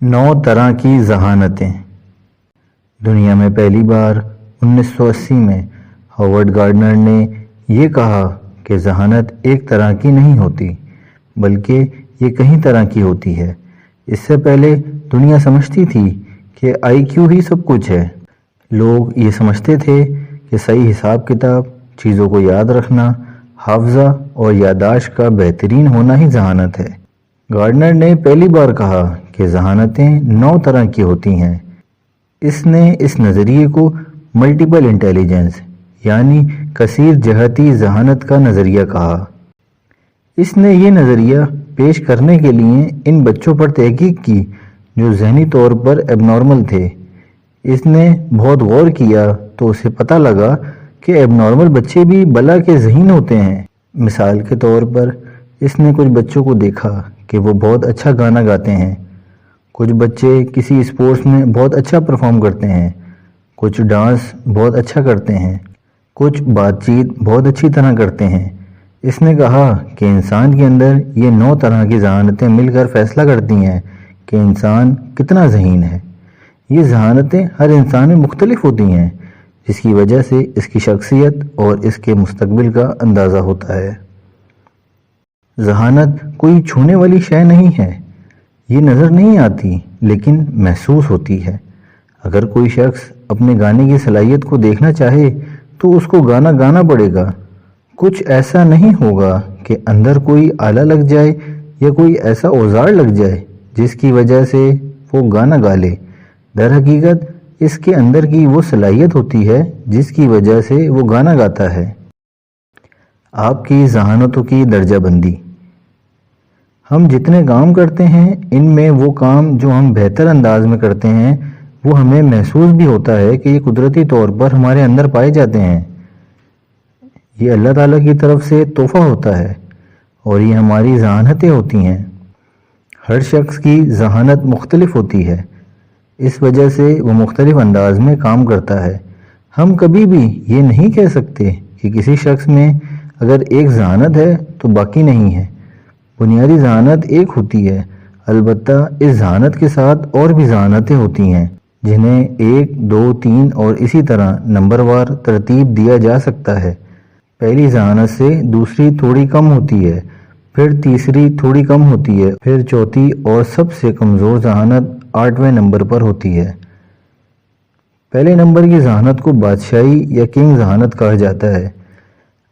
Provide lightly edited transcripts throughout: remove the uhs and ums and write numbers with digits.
9 طرح کی ذہانتیں۔ دنیا میں پہلی بار 1980 میں ہاورڈ گارڈنر نے یہ کہا کہ ذہانت ایک طرح کی نہیں ہوتی بلکہ یہ کئی طرح کی ہوتی ہے۔ اس سے پہلے دنیا سمجھتی تھی کہ آئی کیو ہی سب کچھ ہے۔ لوگ یہ سمجھتے تھے کہ صحیح حساب کتاب، چیزوں کو یاد رکھنا، حافظہ اور یادداشت کا بہترین ہونا ہی ذہانت ہے۔ گارڈنر نے پہلی بار کہا کہ ذہانتیں 9 طرح کی ہوتی ہیں۔ اس نے اس نظریے کو ملٹیپل انٹیلیجنس یعنی کثیر جہتی ذہانت کا نظریہ کہا۔ اس نے یہ نظریہ پیش کرنے کے لیے ان بچوں پر تحقیق کی جو ذہنی طور پر ایب نارمل تھے۔ اس نے بہت غور کیا تو اسے پتہ لگا کہ ایب نارمل بچے بھی بلا کے ذہین ہوتے ہیں۔ مثال کے طور پر اس نے کچھ بچوں کو دیکھا کہ وہ بہت اچھا گانا گاتے ہیں، کچھ بچے کسی اسپورٹس میں بہت اچھا پرفارم کرتے ہیں، کچھ ڈانس بہت اچھا کرتے ہیں، کچھ بات چیت بہت اچھی طرح کرتے ہیں۔ اس نے کہا کہ انسان کے اندر یہ 9 طرح کی ذہانتیں مل کر فیصلہ کرتی ہیں کہ انسان کتنا ذہین ہے۔ یہ ذہانتیں ہر انسان میں مختلف ہوتی ہیں جس کی وجہ سے اس کی شخصیت اور اس کے مستقبل کا اندازہ ہوتا ہے۔ ذہانت کوئی چھونے والی شے نہیں ہے، یہ نظر نہیں آتی لیکن محسوس ہوتی ہے۔ اگر کوئی شخص اپنے گانے کی صلاحیت کو دیکھنا چاہے تو اس کو گانا گانا پڑے گا۔ کچھ ایسا نہیں ہوگا کہ اندر کوئی آلہ لگ جائے یا کوئی ایسا اوزار لگ جائے جس کی وجہ سے وہ گانا گا لے۔ در حقیقت اس کے اندر کی وہ صلاحیت ہوتی ہے جس کی وجہ سے وہ گانا گاتا ہے۔ آپ کی ذہانتوں کی درجہ بندی۔ ہم جتنے کام کرتے ہیں ان میں وہ کام جو ہم بہتر انداز میں کرتے ہیں وہ ہمیں محسوس بھی ہوتا ہے کہ یہ قدرتی طور پر ہمارے اندر پائے جاتے ہیں۔ یہ اللہ تعالیٰ کی طرف سے تحفہ ہوتا ہے اور یہ ہماری ذہانتیں ہوتی ہیں۔ ہر شخص کی ذہانت مختلف ہوتی ہے، اس وجہ سے وہ مختلف انداز میں کام کرتا ہے۔ ہم کبھی بھی یہ نہیں کہہ سکتے کہ کسی شخص میں اگر ایک ذہانت ہے تو باقی نہیں ہے۔ بنیادی ذہانت ایک ہوتی ہے، البتہ اس ذہانت کے ساتھ اور بھی ذہانتیں ہوتی ہیں جنہیں 1، 2، 3 اور اسی طرح نمبر وار ترتیب دیا جا سکتا ہے۔ پہلی ذہانت سے دوسری تھوڑی کم ہوتی ہے، پھر تیسری تھوڑی کم ہوتی ہے، پھر چوتھی اور سب سے کمزور ذہانت 8ویں نمبر پر ہوتی ہے۔ پہلے نمبر کی ذہانت کو بادشاہی یا کنگ ذہانت کہا جاتا ہے۔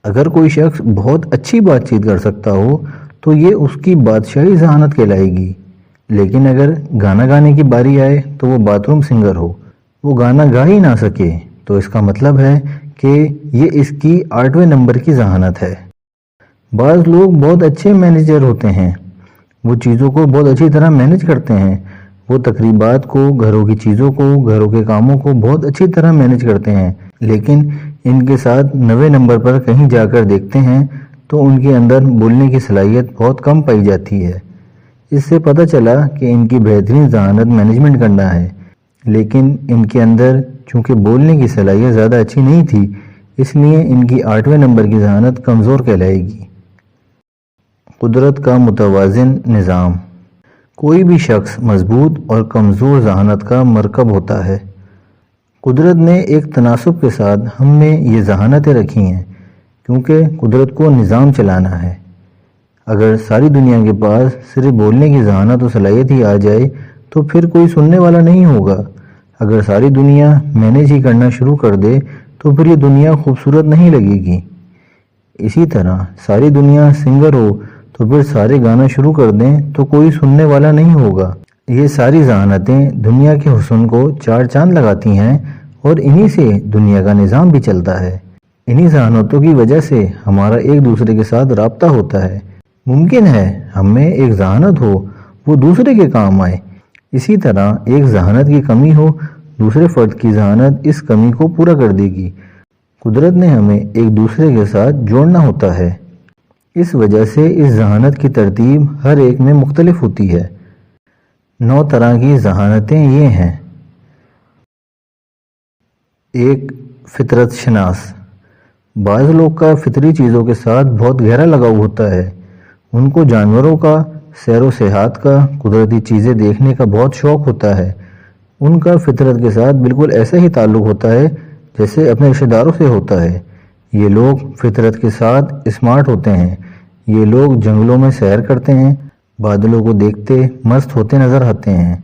اگر کوئی شخص بہت اچھی بات چیت کر سکتا ہو تو یہ اس کی بادشاہی ذہانت کہلائے گی، لیکن اگر گانا گانے کی باری آئے تو وہ باتھ روم سنگر ہو، وہ گانا گا ہی نہ سکے تو اس کا مطلب ہے کہ یہ اس کی 8ویں نمبر کی ذہانت ہے۔ بعض لوگ بہت اچھے مینیجر ہوتے ہیں، وہ چیزوں کو بہت اچھی طرح مینیج کرتے ہیں، وہ تقریبات کو، گھروں کی چیزوں کو، گھروں کے کاموں کو بہت اچھی طرح مینیج کرتے ہیں، لیکن ان کے ساتھ 9ویں نمبر پر کہیں جا کر دیکھتے ہیں تو ان کے اندر بولنے کی صلاحیت بہت کم پائی جاتی ہے۔ اس سے پتہ چلا کہ ان کی بہترین ذہانت مینجمنٹ کرنا ہے، لیکن ان کے اندر چونکہ بولنے کی صلاحیت زیادہ اچھی نہیں تھی اس لیے ان کی 8ویں نمبر کی ذہانت کمزور کہلائے گی۔ قدرت کا متوازن نظام۔ کوئی بھی شخص مضبوط اور کمزور ذہانت کا مرکب ہوتا ہے۔ قدرت نے ایک تناسب کے ساتھ ہم میں یہ ذہانتیں رکھی ہیں کیونکہ قدرت کو نظام چلانا ہے۔ اگر ساری دنیا کے پاس صرف بولنے کی ذہانت و صلاحیت ہی آ جائے تو پھر کوئی سننے والا نہیں ہوگا۔ اگر ساری دنیا مینیج ہی کرنا شروع کر دے تو پھر یہ دنیا خوبصورت نہیں لگے گی۔ اسی طرح ساری دنیا سنگر ہو تو پھر سارے گانا شروع کر دیں تو کوئی سننے والا نہیں ہوگا۔ یہ ساری ذہانتیں دنیا کے حسن کو 4 چاند لگاتی ہیں اور انہی سے دنیا کا نظام بھی چلتا ہے۔ انہی ذہانتوں کی وجہ سے ہمارا ایک دوسرے کے ساتھ رابطہ ہوتا ہے۔ ممکن ہے ہم میں ایک ذہانت ہو وہ دوسرے کے کام آئے، اسی طرح ایک ذہانت کی کمی ہو دوسرے فرد کی ذہانت اس کمی کو پورا کر دے گی۔ قدرت نے ہمیں ایک دوسرے کے ساتھ جوڑنا ہوتا ہے، اس وجہ سے اس ذہانت کی ترتیب ہر ایک میں مختلف ہوتی ہے۔ 9 طرح کی ذہانتیں یہ ہیں۔ 1. فطرت شناس۔ بعض لوگ کا فطری چیزوں کے ساتھ بہت گہرا لگاؤ ہوتا ہے، ان کو جانوروں کا سیر و سیاحت کا، قدرتی چیزیں دیکھنے کا بہت شوق ہوتا ہے۔ ان کا فطرت کے ساتھ بالکل ایسا ہی تعلق ہوتا ہے جیسے اپنے رشتہ داروں سے ہوتا ہے۔ یہ لوگ فطرت کے ساتھ اسمارٹ ہوتے ہیں۔ یہ لوگ جنگلوں میں سیر کرتے ہیں، بادلوں کو دیکھتے مست ہوتے نظر آتے ہیں۔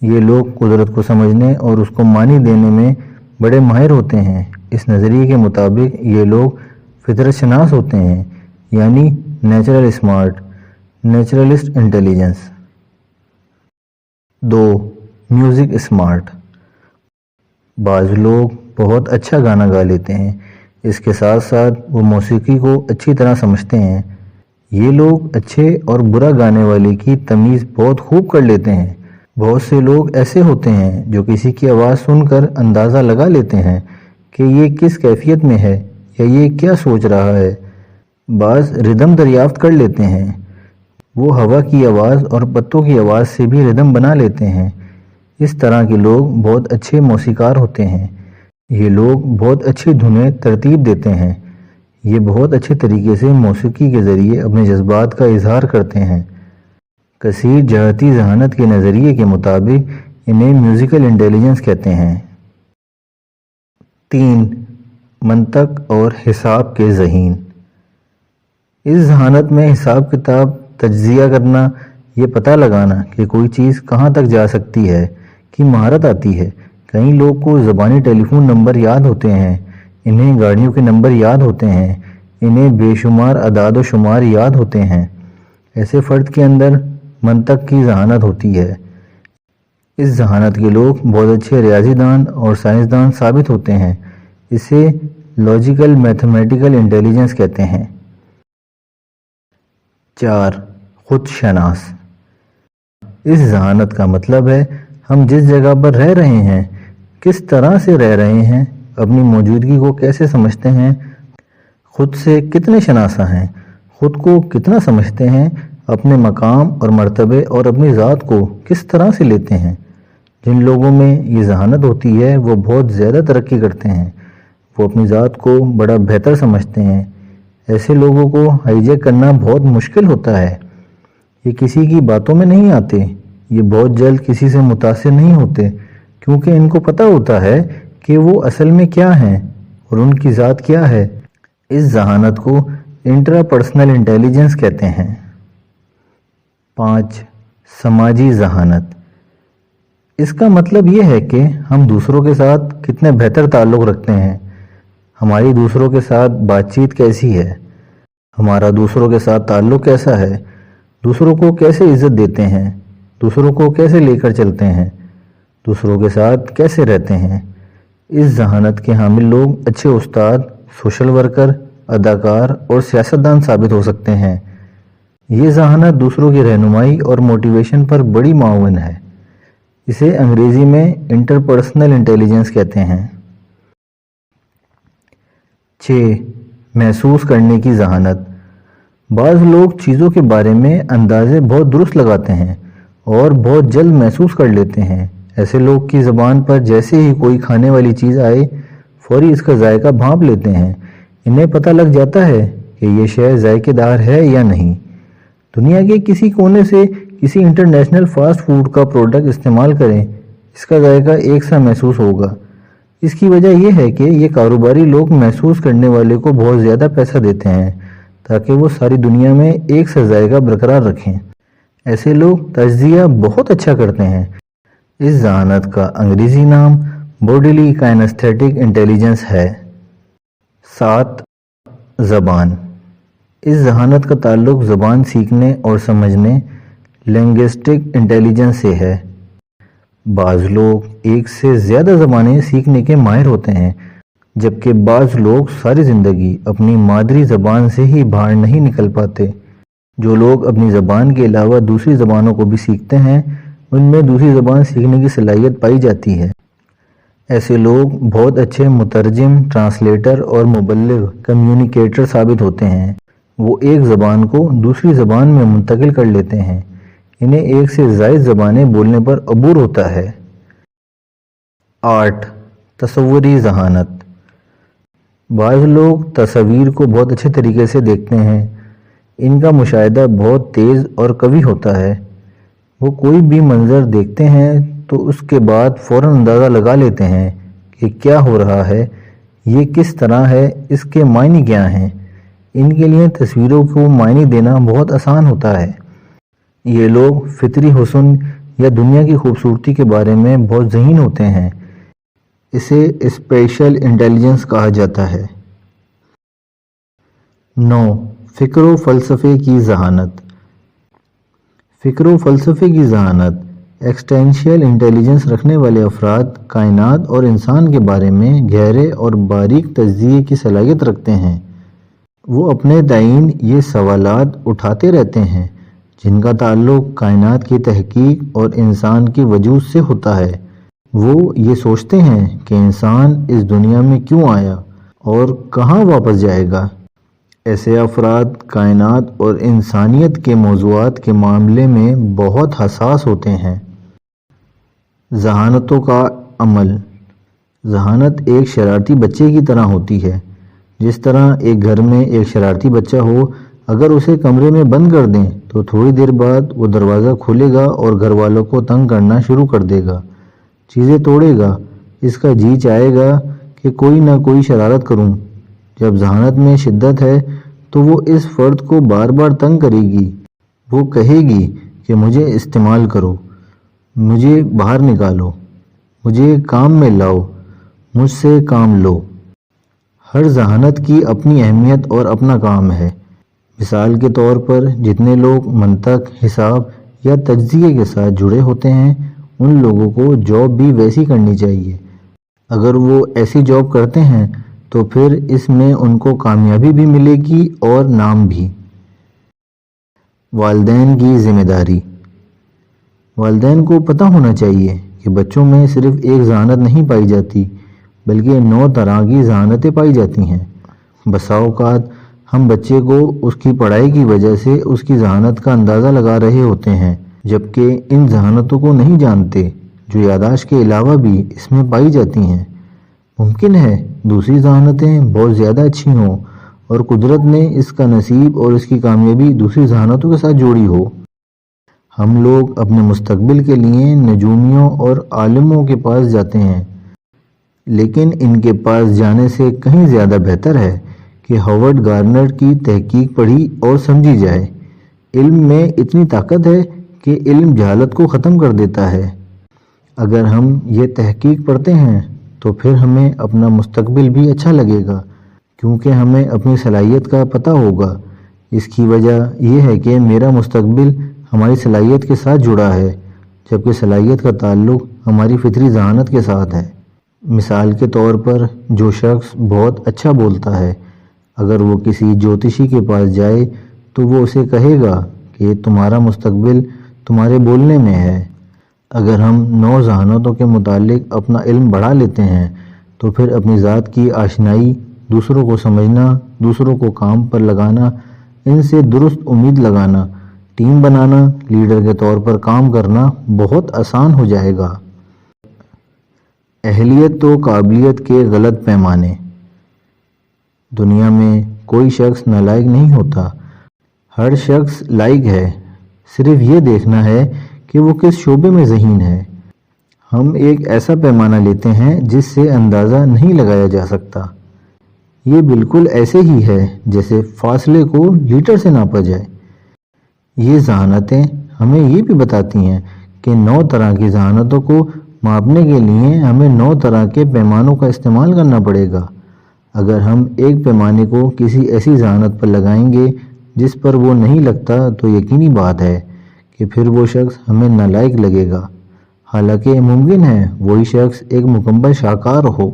یہ لوگ قدرت کو سمجھنے اور اس کو معنی دینے میں بڑے ماہر ہوتے ہیں۔ اس نظریے کے مطابق یہ لوگ فطرت شناس ہوتے ہیں، یعنی natural smart, naturalist intelligence. 2. Music smart. بعض لوگ بہت اچھا گانا گا لیتے ہیں، اس کے ساتھ ساتھ وہ موسیقی کو اچھی طرح سمجھتے ہیں۔ یہ لوگ اچھے اور برا گانے والے کی تمیز بہت خوب کر لیتے ہیں۔ بہت سے لوگ ایسے ہوتے ہیں جو کسی کی آواز سن کر اندازہ لگا لیتے ہیں کہ یہ کس کیفیت میں ہے یا یہ کیا سوچ رہا ہے۔ بعض ردم دریافت کر لیتے ہیں۔ وہ ہوا کی آواز اور پتوں کی آواز سے بھی ردم بنا لیتے ہیں۔ اس طرح کے لوگ بہت اچھے موسیقار ہوتے ہیں۔ یہ لوگ بہت اچھی دھنیں ترتیب دیتے ہیں۔ یہ بہت اچھے طریقے سے موسیقی کے ذریعے اپنے جذبات کا اظہار کرتے ہیں۔ کثیر جہتی ذہانت کے نظریے کے مطابق انہیں میوزیکل انٹیلیجنس کہتے ہیں۔ 3. منطق اور حساب کے ذہین۔ اس ذہانت میں حساب کتاب، تجزیہ کرنا، یہ پتہ لگانا کہ کوئی چیز کہاں تک جا سکتی ہے کی مہارت آتی ہے۔ کئی لوگ کو زبانی ٹیلی فون نمبر یاد ہوتے ہیں، انہیں گاڑیوں کے نمبر یاد ہوتے ہیں، انہیں بے شمار اعداد و شمار یاد ہوتے ہیں۔ ایسے فرد کے اندر منطق کی ذہانت ہوتی ہے۔ اس ذہانت کے لوگ بہت اچھے ریاضی دان اور سائنسدان ثابت ہوتے ہیں۔ اسے لاجیکل میتھمیٹیکل انٹیلیجنس کہتے ہیں۔ 4. خود شناس۔ اس ذہانت کا مطلب ہے ہم جس جگہ پر رہ رہے ہیں، کس طرح سے رہ رہے ہیں، اپنی موجودگی کو کیسے سمجھتے ہیں، خود سے کتنے شناسا ہیں، خود کو کتنا سمجھتے ہیں، اپنے مقام اور مرتبے اور اپنی ذات کو کس طرح سے لیتے ہیں۔ جن لوگوں میں یہ ذہانت ہوتی ہے وہ بہت زیادہ ترقی کرتے ہیں، وہ اپنی ذات کو بڑا بہتر سمجھتے ہیں۔ ایسے لوگوں کو ہائی جیک کرنا بہت مشکل ہوتا ہے۔ یہ کسی کی باتوں میں نہیں آتے، یہ بہت جلد کسی سے متاثر نہیں ہوتے، کیونکہ ان کو پتہ ہوتا ہے کہ وہ اصل میں کیا ہیں اور ان کی ذات کیا ہے۔ اس ذہانت کو انٹرا پرسنل انٹیلیجنس کہتے ہیں۔ 5. سماجی ذہانت۔ اس کا مطلب یہ ہے کہ ہم دوسروں کے ساتھ کتنے بہتر تعلق رکھتے ہیں، ہماری دوسروں کے ساتھ بات چیت کیسی ہے، ہمارا دوسروں کے ساتھ تعلق کیسا ہے، دوسروں کو کیسے عزت دیتے ہیں، دوسروں کو کیسے لے کر چلتے ہیں، دوسروں کے ساتھ کیسے رہتے ہیں۔ اس ذہانت کے حامل لوگ اچھے استاد، سوشل ورکر، اداکار اور سیاستدان ثابت ہو سکتے ہیں۔ یہ ذہانت دوسروں کی رہنمائی اور موٹیویشن پر بڑی معاون ہے۔ اسے انگریزی میں انٹرپرسنل انٹیلیجنس کہتے ہیں۔ 6. محسوس کرنے کی ذہانت۔ بعض لوگ چیزوں کے بارے میں اندازے بہت درست لگاتے ہیں اور بہت جلد محسوس کر لیتے ہیں۔ ایسے لوگ کی زبان پر جیسے ہی کوئی کھانے والی چیز آئے فوری اس کا ذائقہ بھانپ لیتے ہیں۔ انہیں پتہ لگ جاتا ہے کہ یہ شے ذائقے دار ہے یا نہیں۔ دنیا کے کسی کونے سے کسی انٹرنیشنل فاسٹ فوڈ کا پروڈکٹ استعمال کریں، اس کا ذائقہ ایک سا محسوس ہوگا۔ اس کی وجہ یہ ہے کہ یہ کاروباری لوگ محسوس کرنے والے کو بہت زیادہ پیسہ دیتے ہیں تاکہ وہ ساری دنیا میں ایک سا ذائقہ برقرار رکھیں۔ ایسے لوگ تجزیہ بہت اچھا کرتے ہیں۔ اس ذہانت کا انگریزی نام بوڈیلی کائنستھیٹک انٹیلیجنس ہے۔ 7. زبان۔ اس ذہانت کا تعلق زبان سیکھنے اور سمجھنے، لنگوسٹک انٹیلیجنس سے ہے۔ بعض لوگ ایک سے زیادہ زبانیں سیکھنے کے ماہر ہوتے ہیں، جبکہ بعض لوگ ساری زندگی اپنی مادری زبان سے ہی باہر نہیں نکل پاتے۔ جو لوگ اپنی زبان کے علاوہ دوسری زبانوں کو بھی سیکھتے ہیں، ان میں دوسری زبان سیکھنے کی صلاحیت پائی جاتی ہے۔ ایسے لوگ بہت اچھے مترجم، ٹرانسلیٹر اور مبلغ، کمیونیکیٹر ثابت ہوتے ہیں۔ وہ ایک زبان کو دوسری زبان میں منتقل کر لیتے ہیں۔ انہیں ایک سے زائد زبانیں بولنے پر عبور ہوتا ہے۔ 8. تصوری ذہانت۔ بعض لوگ تصاویر کو بہت اچھے طریقے سے دیکھتے ہیں۔ ان کا مشاہدہ بہت تیز اور قوی ہوتا ہے۔ وہ کوئی بھی منظر دیکھتے ہیں تو اس کے بعد فوراً اندازہ لگا لیتے ہیں کہ کیا ہو رہا ہے، یہ کس طرح ہے، اس کے معنی کیا ہیں۔ ان کے لیے تصویروں کو معنی دینا بہت آسان ہوتا ہے۔ یہ لوگ فطری حسن یا دنیا کی خوبصورتی کے بارے میں بہت ذہین ہوتے ہیں۔ اسے اسپیشل انٹیلیجنس کہا جاتا ہے۔ 9. فکر و فلسفے کی ذہانت۔ فکر و فلسفے کی ذہانت ایکسٹینشیل انٹیلیجنس رکھنے والے افراد کائنات اور انسان کے بارے میں گہرے اور باریک تجزیے کی صلاحیت رکھتے ہیں۔ وہ اپنے تئیں یہ سوالات اٹھاتے رہتے ہیں جن کا تعلق کائنات کی تحقیق اور انسان کے وجود سے ہوتا ہے۔ وہ یہ سوچتے ہیں کہ انسان اس دنیا میں کیوں آیا اور کہاں واپس جائے گا۔ ایسے افراد کائنات اور انسانیت کے موضوعات کے معاملے میں بہت حساس ہوتے ہیں۔ ذہانتوں کا عمل۔ ذہانت ایک شرارتی بچے کی طرح ہوتی ہے۔ جس طرح ایک گھر میں ایک شرارتی بچہ ہو، اگر اسے کمرے میں بند کر دیں تو تھوڑی دیر بعد وہ دروازہ کھولے گا اور گھر والوں کو تنگ کرنا شروع کر دے گا، چیزیں توڑے گا۔ اس کا جی چاہے گا کہ کوئی نہ کوئی شرارت کروں۔ جب ذہانت میں شدت ہے تو وہ اس فرد کو بار بار تنگ کرے گی۔ وہ کہے گی کہ مجھے استعمال کرو، مجھے باہر نکالو، مجھے کام میں لاؤ، مجھ سے کام لو۔ ہر ذہانت کی اپنی اہمیت اور اپنا کام ہے۔ مثال کے طور پر جتنے لوگ منطق، حساب یا تجزیے کے ساتھ جڑے ہوتے ہیں، ان لوگوں کو جاب بھی ویسی کرنی چاہیے۔ اگر وہ ایسی جاب کرتے ہیں تو پھر اس میں ان کو کامیابی بھی ملے گی اور نام بھی۔ والدین کی ذمہ داری۔ والدین کو پتہ ہونا چاہیے کہ بچوں میں صرف ایک ذہانت نہیں پائی جاتی بلکہ 9 طرح کی ذہانتیں پائی جاتی ہیں۔ بسا اوقات ہم بچے کو اس کی پڑھائی کی وجہ سے اس کی ذہانت کا اندازہ لگا رہے ہوتے ہیں، جبکہ ان ذہانتوں کو نہیں جانتے جو یادداشت کے علاوہ بھی اس میں پائی جاتی ہیں۔ ممکن ہے دوسری ذہانتیں بہت زیادہ اچھی ہوں اور قدرت نے اس کا نصیب اور اس کی کامیابی دوسری ذہانتوں کے ساتھ جوڑی ہو۔ ہم لوگ اپنے مستقبل کے لیے نجومیوں اور عالموں کے پاس جاتے ہیں، لیکن ان کے پاس جانے سے کہیں زیادہ بہتر ہے کہ ہاورڈ گارنر کی تحقیق پڑھی اور سمجھی جائے۔ علم میں اتنی طاقت ہے کہ علم جہالت کو ختم کر دیتا ہے۔ اگر ہم یہ تحقیق پڑھتے ہیں تو پھر ہمیں اپنا مستقبل بھی اچھا لگے گا، کیونکہ ہمیں اپنی صلاحیت کا پتہ ہوگا۔ اس کی وجہ یہ ہے کہ میرا مستقبل ہماری صلاحیت کے ساتھ جڑا ہے، جبکہ صلاحیت کا تعلق ہماری فطری ذہانت کے ساتھ ہے۔ مثال کے طور پر جو شخص بہت اچھا بولتا ہے، اگر وہ کسی جوتشی کے پاس جائے تو وہ اسے کہے گا کہ تمہارا مستقبل تمہارے بولنے میں ہے۔ اگر ہم 9 ذہانتوں کے متعلق اپنا علم بڑھا لیتے ہیں تو پھر اپنی ذات کی آشنائی، دوسروں کو سمجھنا، دوسروں کو کام پر لگانا، ان سے درست امید لگانا، ٹیم بنانا، لیڈر کے طور پر کام کرنا بہت آسان ہو جائے گا۔ اہلیت و قابلیت کے غلط پیمانے۔ دنیا میں کوئی شخص نالائق نہیں ہوتا، ہر شخص لائق ہے، صرف یہ دیکھنا ہے کہ وہ کس شعبے میں ذہین ہے۔ ہم ایک ایسا پیمانہ لیتے ہیں جس سے اندازہ نہیں لگایا جا سکتا۔ یہ بالکل ایسے ہی ہے جیسے فاصلے کو لیٹر سے ناپا جائے۔ یہ ذہانتیں ہمیں یہ بھی بتاتی ہیں کہ 9 طرح کی ذہانتوں کو ماپنے کے لیے ہمیں 9 طرح کے پیمانوں کا استعمال کرنا پڑے گا۔ اگر ہم ایک پیمانے کو کسی ایسی ذہانت پر لگائیں گے جس پر وہ نہیں لگتا تو یقینی بات ہے کہ پھر وہ شخص ہمیں نالائق لگے گا، حالانکہ ممکن ہے وہی شخص ایک مکمل شاہکار ہو۔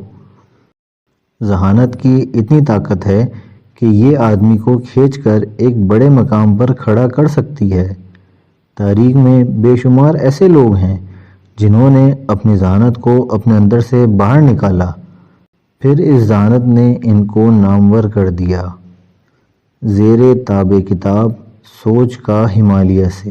ذہانت کی اتنی طاقت ہے کہ یہ آدمی کو کھینچ کر ایک بڑے مقام پر کھڑا کر سکتی ہے۔ تاریخ میں بے شمار ایسے لوگ ہیں جنہوں نے اپنی ذہانت کو اپنے اندر سے باہر نکالا، پھر اس ذہانت نے ان کو نامور کر دیا۔ زیر تابع کتاب سوچ کا ہمالیہ سے۔